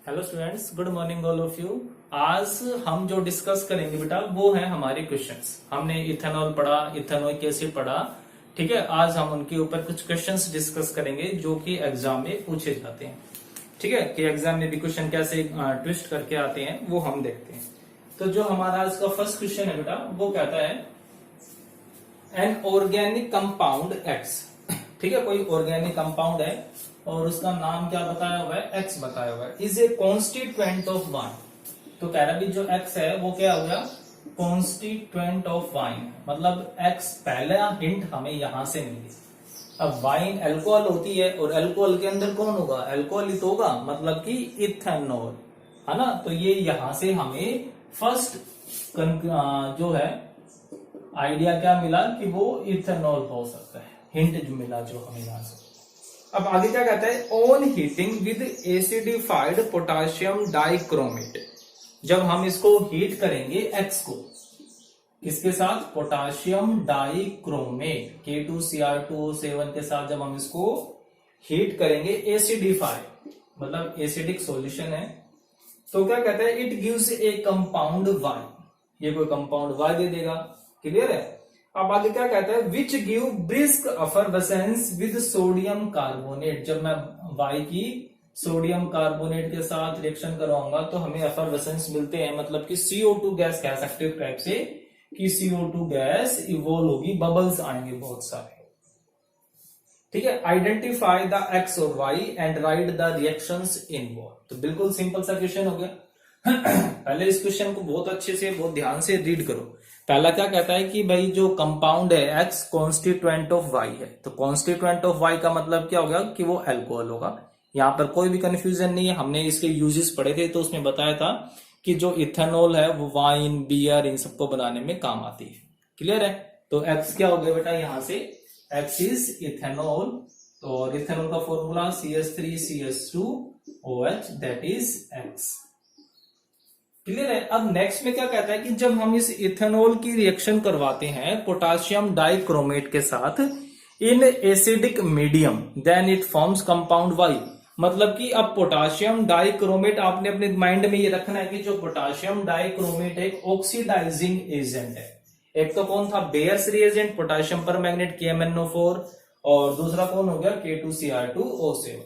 Hello students, good morning all of you. आज हम जो डिस्कस करेंगे बेटा वो है हमारे क्वेश्चंस। हमने इथेनॉल पढ़ा, इथेनोइक एसिड पढ़ा, ठीक है। आज हम उनके ऊपर कुछ क्वेश्चंस डिस्कस करेंगे जो कि एग्जाम में पूछे जाते हैं, ठीक है। कि एग्जाम में भी क्वेश्चन कैसे ट्विस्ट करके आते हैं वो हम देखते हैं। तो जो हमारा आज का फर्स्ट क्वेश्चन है बेटा वो कहता है एन ऑर्गेनिक कंपाउंड एक्स, ठीक है। कोई ऑर्गेनिक कंपाउंड है और उसका नाम क्या बताया हुआ है, एक्स बताया हुआ है। Is a constituent of wine. तो कह रहा भी जो एक्स है वो क्या हो गया, कॉन्स्टिट्यूएंट ऑफ वाइन। मतलब एक्स पहला हिंट हमें यहां से मिली। अब वाइन अल्कोहल होती है और अल्कोहल के अंदर कौन होगा, अल्कोहल ही तो होगा, मतलब कि इथेनॉल, है ना। तो ये यहां से हमें फर्स्ट जो है आइडिया क्या मिला कि वो इथेनॉल हो सकता है, हिंट जो मिला जो हमें यहां से। अब आगे क्या कहता है, on heating with acidified potassium dichromate. जब हम इसको हीट करेंगे एक्स को, किसके साथ, पोटाशियम डाइक्रोमेट K2Cr2O7 के साथ जब हम इसको हीट करेंगे, एसिडिफाइड मतलब एसिडिक सॉल्यूशन है, तो क्या कहता है, it gives a compound Y. ये कोई कंपाउंड वाई दे देगा, क्लियर है। अब आगे क्या कहता है, which give brisk effervescence with sodium carbonate. जब मैं वाई की सोडियम कार्बोनेट के साथ रिएक्शन करवाऊंगा तो हमें अफरवेसेंस मिलते हैं, मतलब कि CO2 गैस कह सकते हो टाइप से, कि CO2 गैस इवोल्व होगी, बबल्स आएंगे बहुत सारे, ठीक है। आइडेंटिफाई द एक्स और Y and write the reactions involve. तो बिल्कुल सिंपल सा क्वेश्चन हो गया। पहले इस क्वेश्चन को बहुत अच्छे से बहुत ध्यान से रीड करो। पहला क्या कहता है कि भाई जो कंपाउंड है एक्स कॉन्स्टिट्यूएंट ऑफ वाई है। तो कॉन्स्टिट्यूएंट ऑफ वाई का मतलब क्या होगा कि वो अल्कोहल होगा। यहां पर कोई भी कंफ्यूजन नहीं है, हमने इसके यूजेस पढ़े थे तो उसमें बताया था कि जो इथेनॉल है वो वाइन, बियर इन सबको बनाने में काम आती है, क्लियर है। तो एक्स क्या हो गया बेटा, यहां से एक्स इज इथेनॉल। तो इथेनॉल का formula CH3CH2OH, that is x, clear है। अब नेक्स्ट में क्या कहता है कि जब हम इस इथेनॉल की रिएक्शन करवाते हैं पोटाशियम डाइक्रोमेट के साथ in acidic medium, then it forms compound Y. मतलब कि अब पोटाशियम डाइक्रोमेट, आपने अपने माइंड में ये रखना है कि जो पोटाशियम डाइक्रोमेट एक ऑक्सीडाइजिंग एजेंट है। एक तो कौन था, bears reagent potassium permanganate KMnO4, और दूसरा कौन हो गया, K2Cr2O7।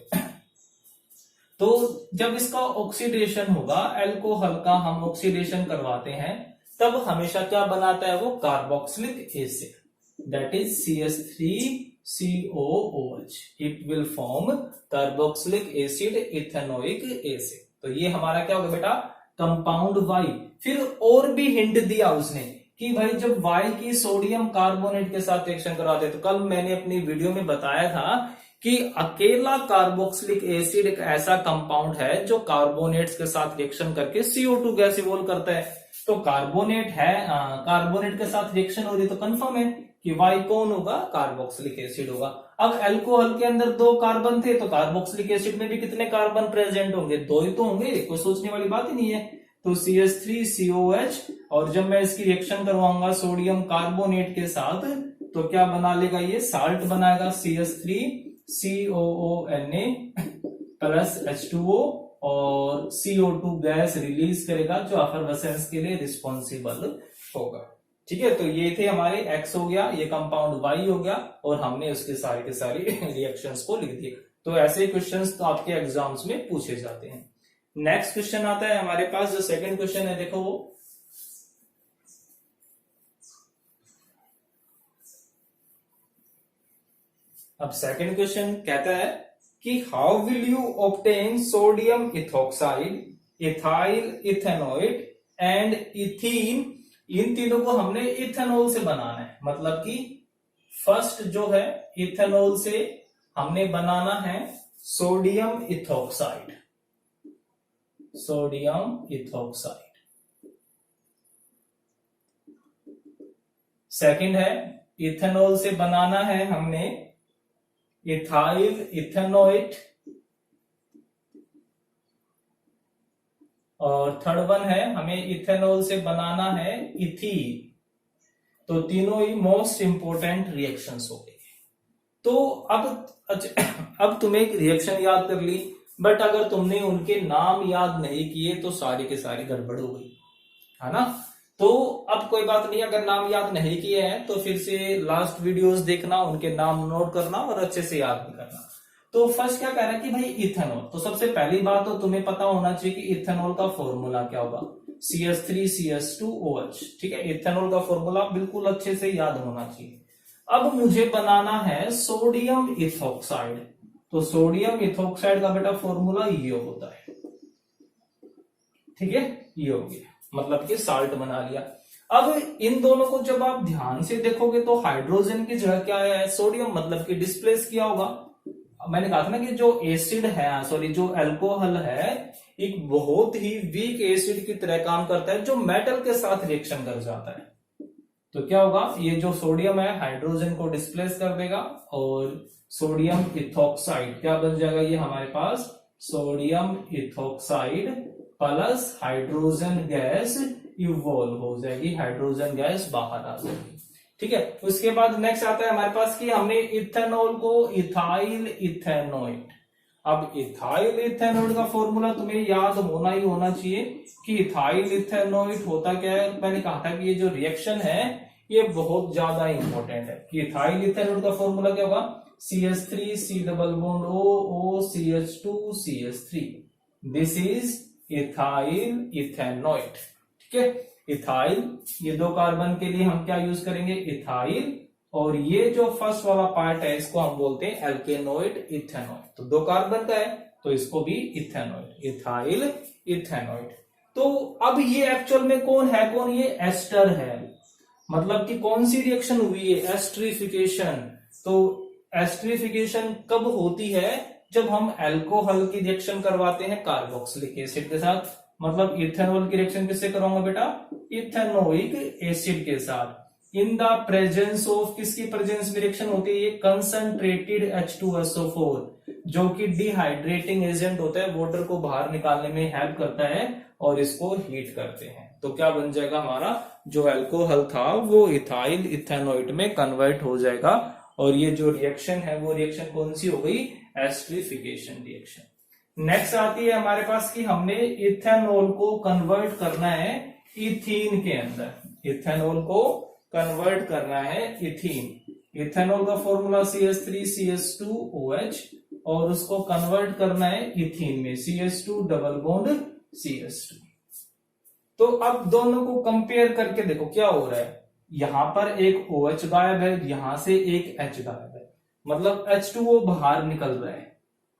तो जब इसका ऑक्सीडेशन होगा, अल्कोहल का हम ऑक्सीडेशन करवाते हैं, तब हमेशा क्या बनाता है वो, carboxylic acid, that is CH3COOH। It will form carboxylic acid, ethanoic acid. तो ये हमारा क्या होगा बेटा, कंपाउंड वाई। फिर और भी हिंट दिया उसने कि भाई जब वाई की सोडियम कार्बोनेट के साथ रिएक्शन करवाते, तो कल मैंने अपनी वीडियो में बताया था कि अकेला कार्बोक्सिलिक एसिड एक ऐसा कंपाउंड है जो कार्बोनेट्स के साथ रिएक्शन करके CO2 गैस इवोल्व करता है। तो कार्बोनेट है, कार्बोनेट के साथ रिएक्शन हो रही तो कंफर्म है कि वाई कौन होगा, कार्बोक्सिलिक एसिड होगा। अब अल्कोहल के अंदर 2 कार्बन थे, तो कार्बोक्सिलिक एसिड में भी कितने कार्बन प्रेजेंट होंगे, 2 ही तो होंगे, कोई सोचने वाली बात ही नहीं है। तो CH3COH, और जब मैं इसकी रिएक्शन करवाऊंगा सोडियम कार्बोनेट के साथ, तो क्या बना लेगा, ये साल्ट बनाएगा, CH3COONA प्लस H2O, और CO2 गैस रिलीज करेगा जो एफरवेसेंस के लिए रिस्पॉन्सिबल होगा, ठीक है। तो ये थे हमारे एक्स हो गया, ये कंपाउंड वाई हो गया, और हमने उसके सारे के सारे रिएक्शंस को लिख दिए। तो ऐसे क्वेश्चंस तो आपके एग्जाम्स में पूछे जाते हैं। नेक्स्ट क्वेश्चन आता है हमारे पास, जो सेकंड क्वेश्चन है, देखो वो अब सेकंड क्वेश्चन कहता है कि how will you obtain sodium ethoxide, ethyl ethanoate and ethene. इन तीनों को हमने इथेनॉल से बनाना है। मतलब कि फर्स्ट जो है इथेनॉल से हमने बनाना है sodium ethoxide, sodium ethoxide. Second है इथेनॉल से बनाना है हमने इथाइल इथेनोइड, और थर्ड वन है हमें इथेनॉल से बनाना है इथीन। तो तीनों ही मोस्ट इंपोर्टेंट रिएक्शंस हो गए। तो अब तुम्हें एक रिएक्शन याद कर ली, बट अगर तुमने उनके नाम याद नहीं किए तो सारी की सारी गड़बड़ हो गई, है ना। तो अब कोई बात नहीं, अगर नाम याद नहीं किए हैं तो फिर से लास्ट वीडियोस देखना, उनके नाम नोट करना और अच्छे से याद भी करना। तो फर्स्ट क्या कह रहा है कि भाई इथेनॉल, तो सबसे पहली बात तो तुम्हें पता होना चाहिए कि इथेनॉल का फॉर्मूला क्या होगा, CH3CH2OH। ठीक है, इथेनॉल का फॉर्मूला बिल्कुल अच्छे से याद होना चाहिए। अब मुझे बनाना है सोडियम इथोक्साइड, तो सोडियम इथोक्साइड का बेटा फॉर्मूला ये होता है। ठीक है, ये हो गया, मतलब कि साल्ट बना लिया। अब इन दोनों को जब आप ध्यान से देखोगे तो हाइड्रोजन की जगह क्या है, सोडियम, मतलब कि डिस्प्लेस किया होगा। मैंने कहा था ना कि जो एसिड है, सॉरी जो अल्कोहल है, एक बहुत ही वीक एसिड की तरह काम करता है जो मेटल के साथ रिएक्शन कर जाता है। तो क्या होगा, ये जो सोडियम है हाइड्रोजन को डिस्प्लेस कर देगा और सोडियम इथोक्साइड क्या बन जाएगा, ये हमारे पास sodium ethoxide plus hydrogen gas evolve हो जाएगी, हाइड्रोजन गैस बाहर आ जाएगी। ठीक है, उसके बाद नेक्स्ट आता है हमारे पास कि हमने इथेनॉल को इथाइल इथेनॉइड। अब इथाइल इथेनॉइड का फॉर्मूला तुम्हें याद होना ही होना चाहिए कि इथाइल इथेनॉइड होता क्या है। मैंने कहा था कि ये जो रिएक्शन है ये बहुत ज्यादा इंपॉर्टेंट है कि इथाइल इथेनॉइड का फॉर्मूला क्या होगा, CH3 double bond O CH2CH3, this is ethyl ethanoid. ठीक है, इथाइल, ये दो कार्बन के लिए हम क्या यूज करेंगे, इथाइल, और ये जो फर्स्ट वाला पार्ट है इसको हम बोलते हैं एल्केनोइड इथेनॉइड। तो दो कार्बन का है तो इसको भी इथेनॉइड, इथाइल इथेनॉइड। तो अब ये एक्चुअल में कौन है, कौन, ये एस्टर है, मतलब कि कौन सी रिएक्शन हुई है, एस्टरिफिकेशन। तो एस्टरिफिकेशन कब होती है, जब हम अल्कोहल की रिएक्शन करवाते हैं कार्बोक्सिलिक एसिड के साथ। मतलब इथेनॉल की रिएक्शन किससे कराऊंगा बेटा, इथेनोइक एसिड के साथ। इन द प्रेजेंस ऑफ, किसकी प्रेजेंस में रिएक्शन होती है, ये कंसंट्रेटेड H2SO4, जो कि डिहाइड्रेटिंग एजेंट होता है, वाटर को बाहर निकालने में हेल्प करता है और इसको हीट करते हैं। तो क्या बन जाएगा, हमारा जो अल्कोहल था वो इथाइल इथेनॉइड में कन्वर्ट हो जाएगा। और ये जो रिएक्शन है वो रिएक्शन कौन सी हो गई, एस्टरिफिकेशन रिएक्शन। नेक्स्ट आती है हमारे पास कि हमने इथेनॉल को कन्वर्ट करना है इथीन के अंदर, इथेनॉल को कन्वर्ट करना है इथीन। इथेनॉल का फॉर्मूला CH3CH2OH और उसको कन्वर्ट करना है इथीन में, CH2 डबल बॉन्ड CH2। तो अब दोनों को कंपेयर करके देखो क्या हो रहा है, यहां पर एक OH गायब है, यहां से एक H गायब है, मतलब H2O बाहर निकल रहा है।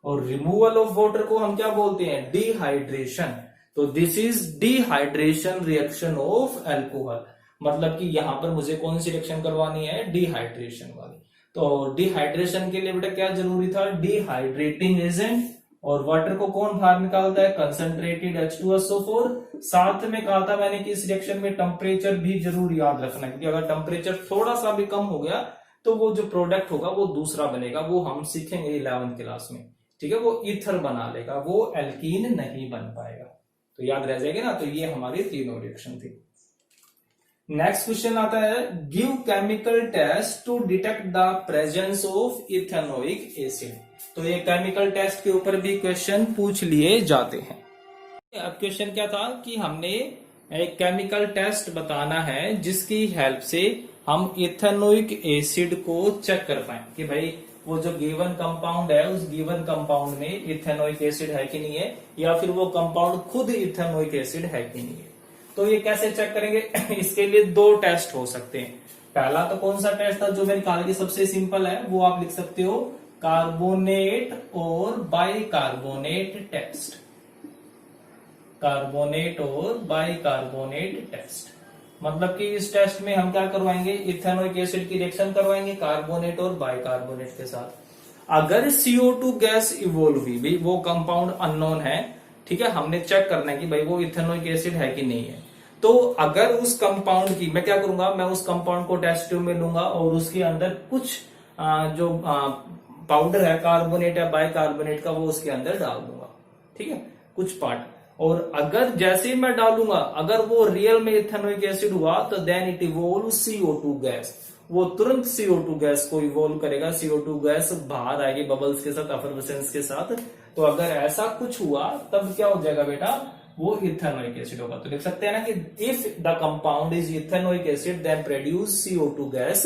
और रिमूवल ऑफ वाटर को हम क्या बोलते हैं, डिहाइड्रेशन। तो this is dehydration reaction of alcohol, मतलब कि यहां पर मुझे कौन सी रिएक्शन करवानी है, डिहाइड्रेशन वाली। तो डिहाइड्रेशन के लिए बेटा क्या जरूरी था, डिहाइड्रेटिंग एजेंट, और वाटर को कौन बाहर निकालता है, कंसंट्रेटेड H2SO4। साथ में कहा था मैंने कि इस रिएक्शन में टेम्परेचर भी जरूर याद रखना है, क्योंकि अगर टेम्परेचर थोड़ा सा भी कम हो गया तो वो जो प्रोडक्ट होगा वो दूसरा बनेगा, वो हम सीखेंगे 11th क्लास में। ठीक है, वो ईथर बना लेगा, वो एल्कीन नहीं बन पाएगा। तो याद रह जाएगा ना। तो ये हमारी तीनों रिएक्शन थी। नेक्स्ट क्वेश्चन आता है, give chemical test to detect the presence of ethanoic acid. तो ये केमिकल टेस्ट के ऊपर भी क्वेश्चन पूछ लिए जाते हैं। अब क्वेश्चन क्या था कि हमने एक केमिकल टेस्ट बताना है जिसकी हेल्प से हम इथेनोइक एसिड को चेक कर पाए कि भाई वो जो गिवन कंपाउंड है उस गिवन कंपाउंड में इथेनोइक एसिड है कि नहीं है, या फिर वो कंपाउंड खुद इथेनोइक एसिड है कि नहीं है। तो ये कैसे चेक करेंगे इसके लिए दो टेस्ट हो सकते हैं। पहला तो कौन सा टेस्ट था जो मैंने कहा कि सबसे सिंपल है, वो आप लिख सकते हो कार्बोनेट और बाइकार्बोनेट टेस्ट, कार्बोनेट और बाइकार्बोनेट टेस्ट। मतलब कि इस टेस्ट में हम क्या करवाएंगे, इथेनोइक एसिड की रिएक्शन करवाएंगे कार्बोनेट और बाइकार्बोनेट के साथ। अगर CO2 गैस इवोल्व हुई, भाई वो कंपाउंड अननोन है, ठीक है, हमने चेक करना है कि भाई वो इथेनोइक एसिड है कि नहीं है। तो अगर उस कंपाउंड की मैं क्या करूंगा, मैं उस कंपाउंड को टेस्ट ट्यूब में लूंगा और उसके अंदर कुछ जो पाउडर है कार्बोनेट या बाइकार्बोनेट का वो उसके अंदर डाल दूंगा, ठीक है, कुछ पार्ट। और अगर जैसे ही मैं डालूंगा अगर वो रियल में इथेनोइक एसिड हुआ तो then it evolve CO2 gas, वो तुरंत CO2 गैस को इवोल्व करेगा, CO2 गैस बाहर आएगी बबल्स के साथ, एफरवेसेंस के साथ। तो अगर ऐसा कुछ हुआ तब क्या हो जाएगा बेटा, वो इथेनोइक एसिड होगा। तो लिख सकते हैं ना कि if the compound is ethanoic acid then produce CO2 gas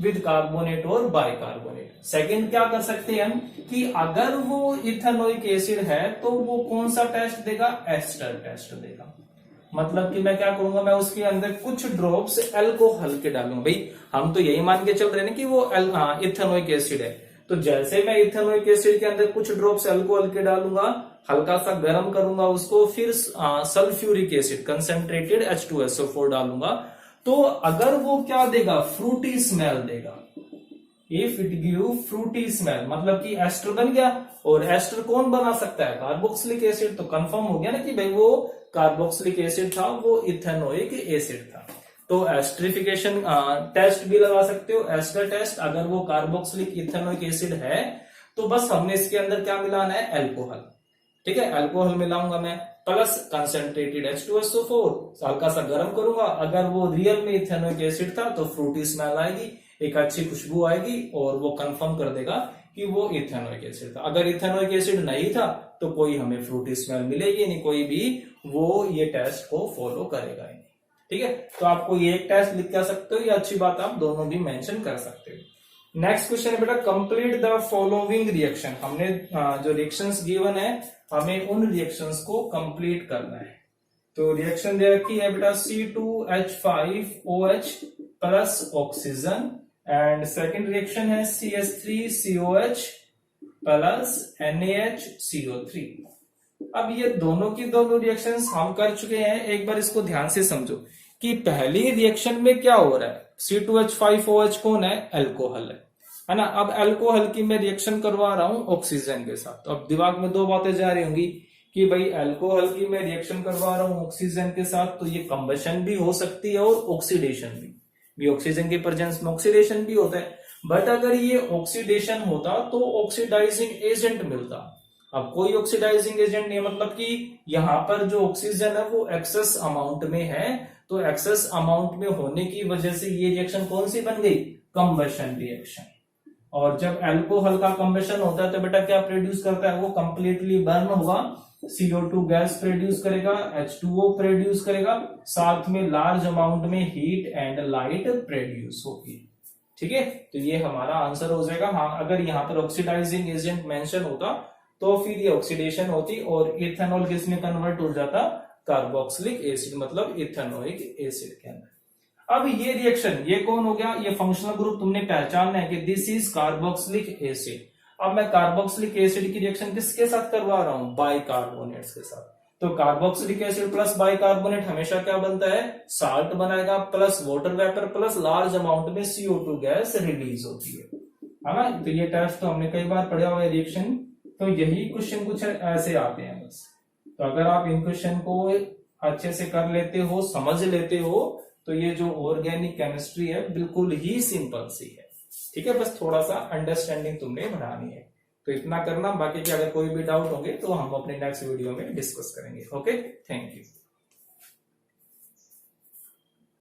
with carbonate और बाइकार्बोनेट। सेकंड क्या कर सकते हैं हम कि अगर वो इथेनोइक एसिड है तो वो कौन सा टेस्ट देगा, एस्टर टेस्ट देगा। मतलब कि मैं क्या करूंगा, मैं उसके अंदर कुछ ड्रॉप्स अल्कोहल के डालूंगा। भाई हम तो यही मान के चल रहे हैं ना कि वो इथेनोइक एसिड है, तो जैसे मैं इथेनोइक एसिड के अंदर कुछ ड्रॉप्स अल्कोहल के डालूंगा, हल्का सा गर्म करूंगा उसको, फिर सल्फ्यूरिक एसिड कंसेंट्रेटेड H2SO4 डालूंगा, तो अगर वो क्या देगा, फ्रूटी स्मेल देगा। If it give Frooti smell मतलब कि एस्टर बन गया, और एस्टर कौन बना सकता है, कार्बोक्सिलिक एसिड। तो कंफर्म हो गया ना कि भाई वो कार्बोक्सिलिक एसिड था, वो इथेनोइक एसिड था। तो एस्टरिफिकेशन टेस्ट भी लगा सकते हो, एस्टर टेस्ट। अगर वो कार्बोक्सिलिक इथेनोइक एसिड है तो बस हमने इसके अंदर क्या मिलाना है, अल्कोहल। ठीक है, अल्कोहल मिलाऊंगा मैं प्लस कंसेंट्रेटेड H2SO4, हल्का सा गर्म करूंगा। अगर वो रियल में इथेनोइक एसिड था तो फ्रूटी स्मेल आएगी, एक अच्छी खुशबू आएगी, और वो कंफर्म कर देगा कि वो इथेनोइक एसिड था। अगर इथेनोइक एसिड नहीं था तो कोई हमें फ्रूटी स्मेल मिलेगी नहीं, कोई भी वो ये टेस्ट को फॉलो करेगा ही नहीं। ठीक है, तो आपको ये एक टेस्ट लिख कर सकते हो, ये अच्छी बात, आप दोनों भी मेंशन कर सकते हो। नेक्स्ट क्वेश्चन है बेटा, कंप्लीट द फॉलोइंग रिएक्शन। हमने जो रिएक्शंस गिवन है हमें उन रिएक्शंस को कंप्लीट करना है। तो रिएक्शन दे रखी है बेटा C2H5OH plus oxygen, and second reaction है CH3COH प्लस NaHCO3। अब ये दोनों की दोनों रिएक्शंस हम कर चुके हैं, एक बार इसको ध्यान से समझो कि पहली रिएक्शन में क्या हो रहा है, C2H5OH कौन है, अल्कोहल है ना। अब अल्कोहल की मैं रिएक्शन करवा रहा हूं ऑक्सीजन के साथ। तो अब दिमाग में दो बातें जा रही होंगी कि भाई अल्कोहल की मैं रिएक्शन करवा रहा हूं ऑक्सीजन के साथ, तो ये कंबशन भी हो सकती है और ऑक्सीडेशन भी ऑक्सीजन के प्रेजेंस में ऑक्सीडेशन भी होता है। बट अगर ये ऑक्सीडेशन होता तो ऑक्सीडाइजिंग एजेंट मिलता। अब कोई ऑक्सीडाइजिंग एजेंट नहीं, मतलब कि यहाँ पर जो ऑक्सीजन है वो एक्सेस अमाउंट में है, तो एक्सेस अमाउंट में होने की वजह से ये रिएक्शन कौन सी बन गई, कंबशन रिएक्शन। और जब अल्कोहल का कंबशन होता है तो बेटा क्या प्रोड्यूस करता है, वो कंप्लीटली बर्न होगा, CO2 गैस प्रोड्यूस करेगा, H2O प्रोड्यूस करेगा, साथ में लार्ज अमाउंट में हीट एंड लाइट प्रोड्यूस होगी। ठीक है, तो ये हमारा आंसर हो जाएगा। हाँ, अगर यहाँ पर ऑक्सीडाइजिंग एजेंट मेंशन होता तो फिर ये ऑक्सीडेशन होती और इथेनॉल किस में कन्वर्ट हो जाता, कार्बोक्सिलिक एसिड मतलब इथेनोइक एसिड के अंदर। अब ये रिएक्शन, ये कौन हो गया, ये फंक्शनल ग्रुप तुमने पहचानना है कि दिस इज कार्बोक्सिलिक एसिड। अब मैं कार्बोक्सिलिक एसिड की रिएक्शन किसके साथ करवा रहा हूं, बाइकार्बोनेट्स के साथ। तो कार्बोक्सिलिक एसिड प्लस बाइकार्बोनेट हमेशा क्या बनता है, साल्ट बनाएगा, plus water vapour plus large amount में CO2 गैस रिलीज होती है ना। तो ये टेस्ट तो हमने कई बार पढ़ा हुआ है रिएक्शन, तो यही क्वेश्चन कुछ ऐसे आते हैं बस। तो अगर आप इन क्वेश्चन को अच्छे से कर लेते हो, समझ लेते हो, तो ये जो ऑर्गेनिक केमिस्ट्री है बिल्कुल ही सिंपल सी है। ठीक है, बस थोड़ा सा अंडरस्टैंडिंग तुमने बढ़ानी है। तो इतना करना, बाकी के अगर कोई भी डाउट होंगे तो हम अपने नेक्स्ट वीडियो में डिस्कस करेंगे। Okay, thank you.